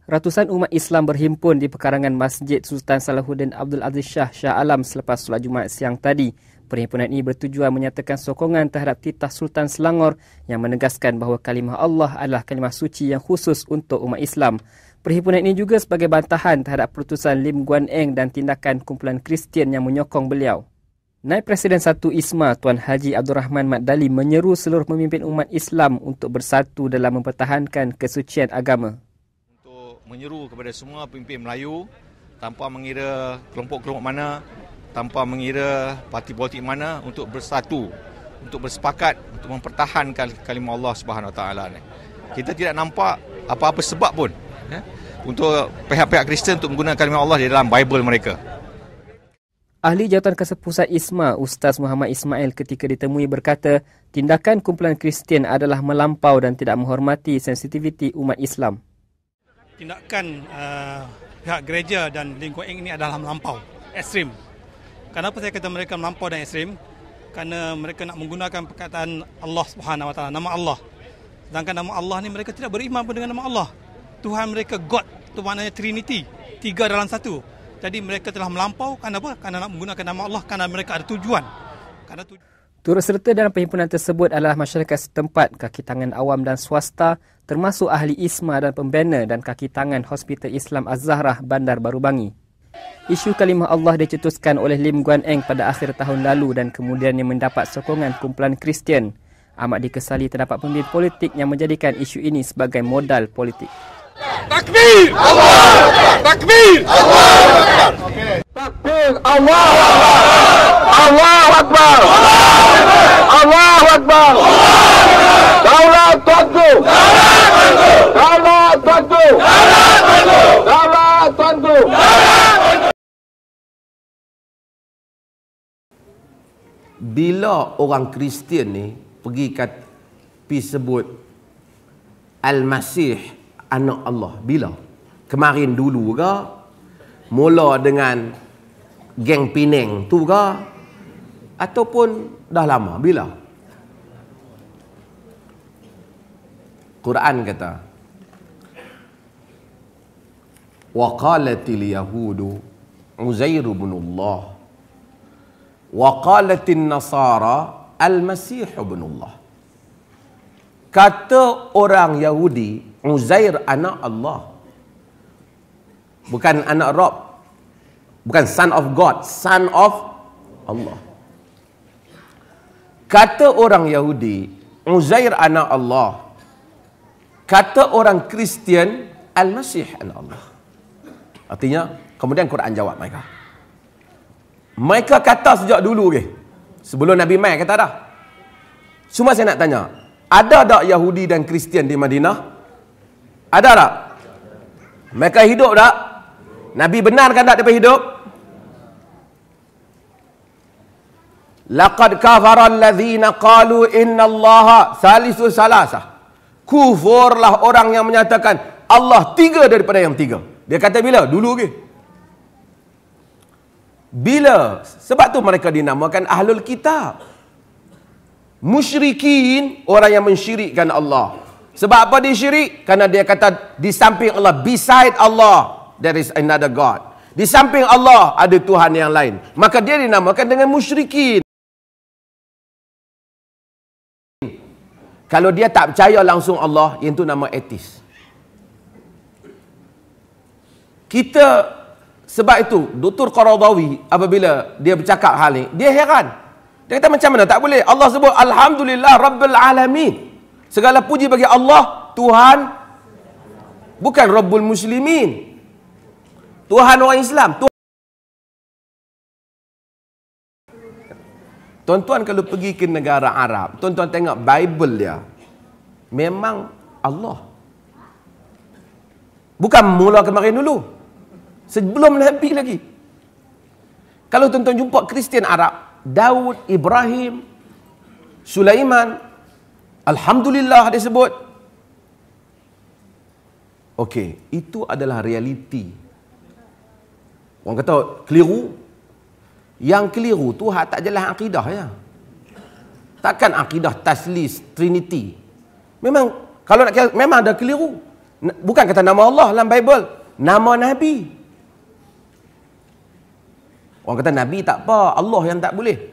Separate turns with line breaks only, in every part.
Ratusan umat Islam berhimpun di pekarangan Masjid Sultan Salahuddin Abdul Aziz Shah Shah Alam selepas solat Jumaat siang tadi. Perhimpunan ini bertujuan menyatakan sokongan terhadap titah Sultan Selangor yang menegaskan bahawa kalimah Allah adalah kalimah suci yang khusus untuk umat Islam. Perhimpunan ini juga sebagai bantahan terhadap keputusan Lim Guan Eng dan tindakan kumpulan Kristian yang menyokong beliau. Naib Presiden 1 ISMA Tuan Haji Abdul Rahman Mat Dali menyeru seluruh pemimpin umat Islam untuk bersatu dalam mempertahankan kesucian agama.
Menyeru kepada semua pemimpin Melayu tanpa mengira kelompok-kelompok mana, tanpa mengira parti politik mana untuk bersatu, untuk bersepakat untuk mempertahankan kalimah Allah Subhanahu Wa Taala ni. Kita tidak nampak apa-apa sebab pun untuk pihak-pihak Kristian untuk menggunakan kalimah Allah di dalam Bible mereka.
Ahli Jawatan Kesepusat ISMA Ustaz Muhammad Ismail ketika ditemui berkata, tindakan kumpulan Kristian adalah melampau dan tidak menghormati sensitiviti umat Islam.
Tindakan pihak gereja dan Lim Guan Eng ini adalah melampau, ekstrim. Kenapa saya kata mereka melampau dan ekstrim? Kerana mereka nak menggunakan perkataan Allah Subhanahu Wa Taala, nama Allah. Sedangkan nama Allah ni mereka tidak beriman pun dengan nama Allah. Tuhan mereka God, itu maknanya Trinity, 3 dalam 1. Jadi mereka telah melampau, kenapa? Kerana nak menggunakan nama Allah, kerana mereka ada tujuan.
Turut serta dalam perhimpunan tersebut adalah masyarakat setempat, kaki tangan awam dan swasta, termasuk ahli ISMA dan pembina dan kaki tangan Hospital Islam Az-Zahrah Bandar Baru Bangi. Isu kalimah Allah dicetuskan oleh Lim Guan Eng pada akhir tahun lalu dan kemudiannya mendapat sokongan kumpulan Kristian. Amat dikesali terdapat pemimpin politik yang menjadikan isu ini sebagai modal politik.
Takbir! Allah Akbar! Takbir! Allah Akbar! Takbir! Allah Akbar! Allah Akbar! Allah Akbar! Daulat Tuanku! Daulat Tuanku! Daulat Tuanku!
Bila orang Kristian ni pergi sebut Al-Masih anak Allah, bila? Kemarin dulu ke? Mula dengan geng Penang tu ke? Ataupun dah lama? Bila? Quran kata, wa qalatil yahudu Uzair ibn Allah wa qalatin nasara al-Masih ibn Allah. Kata orang Yahudi, Uzair anak Allah. Bukan anak Rob. Bukan son of God, son of Allah. Kata orang Yahudi, Uzair anak Allah. Kata orang Kristian, Al-Masih anak Allah. Artinya, kemudian Quran jawab mereka. Mereka kata sejak dulu ke? Sebelum Nabi Mai kata dah. Cuma saya nak tanya, ada tak Yahudi dan Kristian di Madinah? Ada tak? Mereka hidup tak? Nabi benarkan tak mereka hidup? Laqad kafara alladhina qalu innallaha salisu salasah. Kufurlah orang yang menyatakan Allah 3 daripada yang 3. Dia kata bila? Dulu ke? Bila? Sebab tu mereka dinamakan Ahlul Kitab. Musyrikin, orang yang mensyirikkan Allah. Sebab apa dia syirik? Kerana dia kata di samping Allah, beside Allah, there is another God. Di samping Allah ada Tuhan yang lain. Maka dia dinamakan dengan musyrikin. Kalau dia tak percaya langsung Allah, yang tu nama etis. Kita, sebab itu, Dr. Qaradawi, apabila dia bercakap hal ni, dia heran. Dia kata macam mana? Tak boleh. Allah sebut, Alhamdulillah Rabbil Alamin. Segala puji bagi Allah, Tuhan, bukan Rabbul Muslimin. Tuhan orang Islam. Tuan-tuan kalau pergi ke negara Arab, tuan-tuan tengok Bible dia, memang Allah. Bukan mula kemarin dulu. Sebelum Nabi lagi. Kalau tuan-tuan jumpa Kristian Arab, Daud, Ibrahim, Sulaiman, Alhamdulillah dia sebut. Okey, itu adalah realiti. Orang kata keliru. Yang keliru tu tak jelas akidah ya. Takkan akidah taslis Trinity. Memang kalau nak kira, memang ada keliru. Bukan kata nama Allah dalam Bible, nama Nabi. Orang kata Nabi tak apa, Allah yang tak boleh.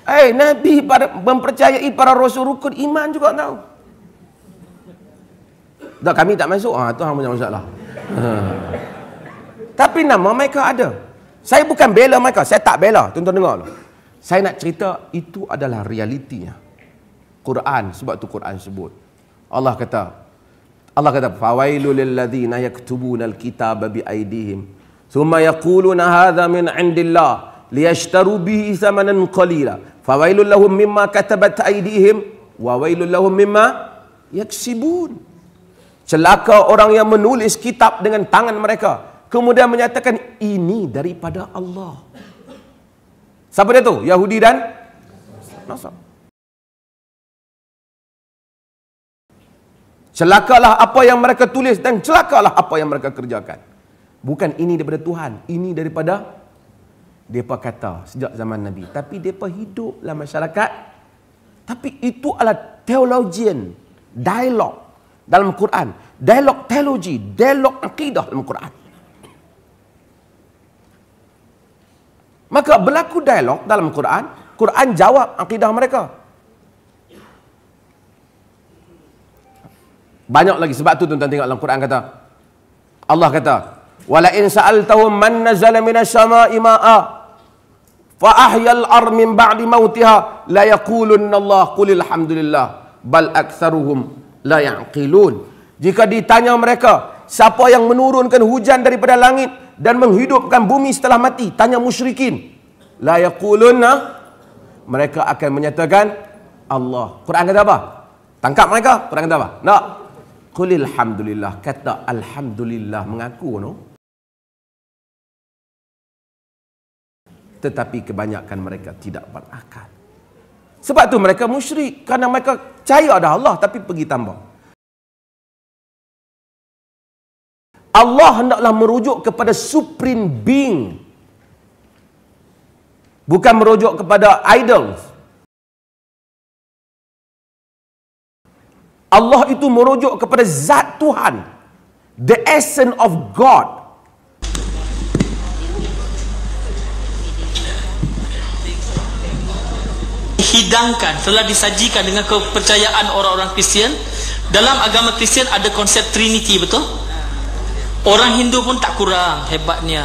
Nabi mempercayai para rasul rukun iman juga tahu. Tak, kami tak masuk. Tu hang punya masalah. Tapi nama mereka ada. Saya bukan bela mereka, saya tak bela. Tuan-tuan dengar dulu. Saya nak cerita itu adalah realitinya. Quran, sebab tu Quran sebut. Allah kata fawailul lil ladzina yaktubuna alkitaba bi aydihim thumma yaquluna hadha min indillah liyashtaru bihi thamanan qalila fawailul lahum mimma katabat aydihim wa wailul lahum mimma yaksibun. Celaka orang yang menulis kitab dengan tangan mereka kemudian menyatakan ini daripada Allah. Siapa dia tu? Yahudi dan Nasrani. Celakalah apa yang mereka tulis dan celakalah apa yang mereka kerjakan. Bukan ini daripada Tuhan, ini daripada mereka kata sejak zaman Nabi. Tapi mereka hidup dalam masyarakat. Tapi itu adalah theologian, dialog dalam Quran. Dialog teologi, dialog akidah dalam Quran. Maka berlaku dialog dalam Quran, Quran jawab akidah mereka. Banyak lagi, sebab tu tuan-tuan tengok dalam Quran kata, Allah kata, wala in sa'altahum man nazala minas sama'i ma'a fa ahyal ard min ba'di mautiha la yaqulunna Allah qul alhamdulillah bal aktsaruhum la ya'qilun. Jika ditanya mereka, siapa yang menurunkan hujan daripada langit dan menghidupkan bumi setelah mati, tanya musyrikin, la yaqulunna, mereka akan menyatakan Allah. Quran kata apa? Tangkap mereka. Quran kata apa? Tak. Qulil hamdulillah, kata alhamdulillah, mengaku no. Tetapi kebanyakan mereka tidak berakal. Sebab tu mereka musyrik, kerana mereka percaya ada Allah tapi pergi tambah. Allah hendaklah merujuk kepada supreme being, bukan merujuk kepada idols. Allah itu merujuk kepada zat Tuhan, the essence of God.
Hidangkan, telah disajikan dengan kepercayaan orang-orang Kristian. Dalam agama Kristian ada konsep Trinity, betul? Orang Hindu pun tak kurang hebatnya.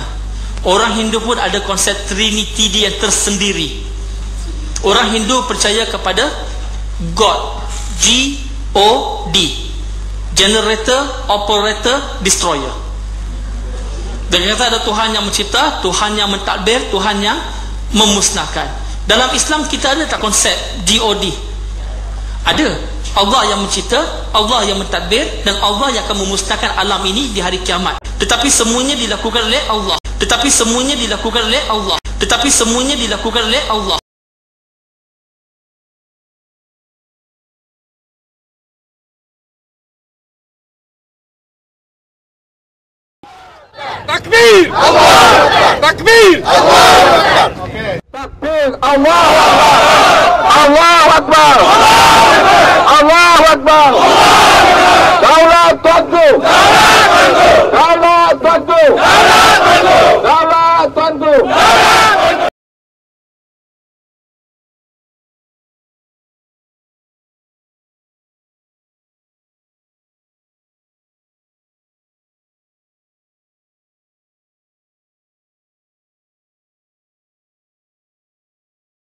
Orang Hindu pun ada konsep Trinity dia yang tersendiri. Orang Hindu percaya kepada God, G-O-D, Generator, Operator, Destroyer. Dan kata ada Tuhan yang mencipta, Tuhan yang mentadbir, Tuhan yang memusnahkan. Dalam Islam kita ada tak konsep G-O-D? Ada. Allah yang mencipta, Allah yang mentadbir, dan Allah yang akan memusnahkan alam ini di hari kiamat. Tetapi semuanya dilakukan oleh Allah. Tetapi semuanya dilakukan oleh Allah. Tetapi semuanya dilakukan oleh Allah.
Takbir! Allah Akbar! Takbir! Allah Akbar! Takbir! Allah Akbar! Allah Akbar! Allah Akbar! Daulat Tuanku!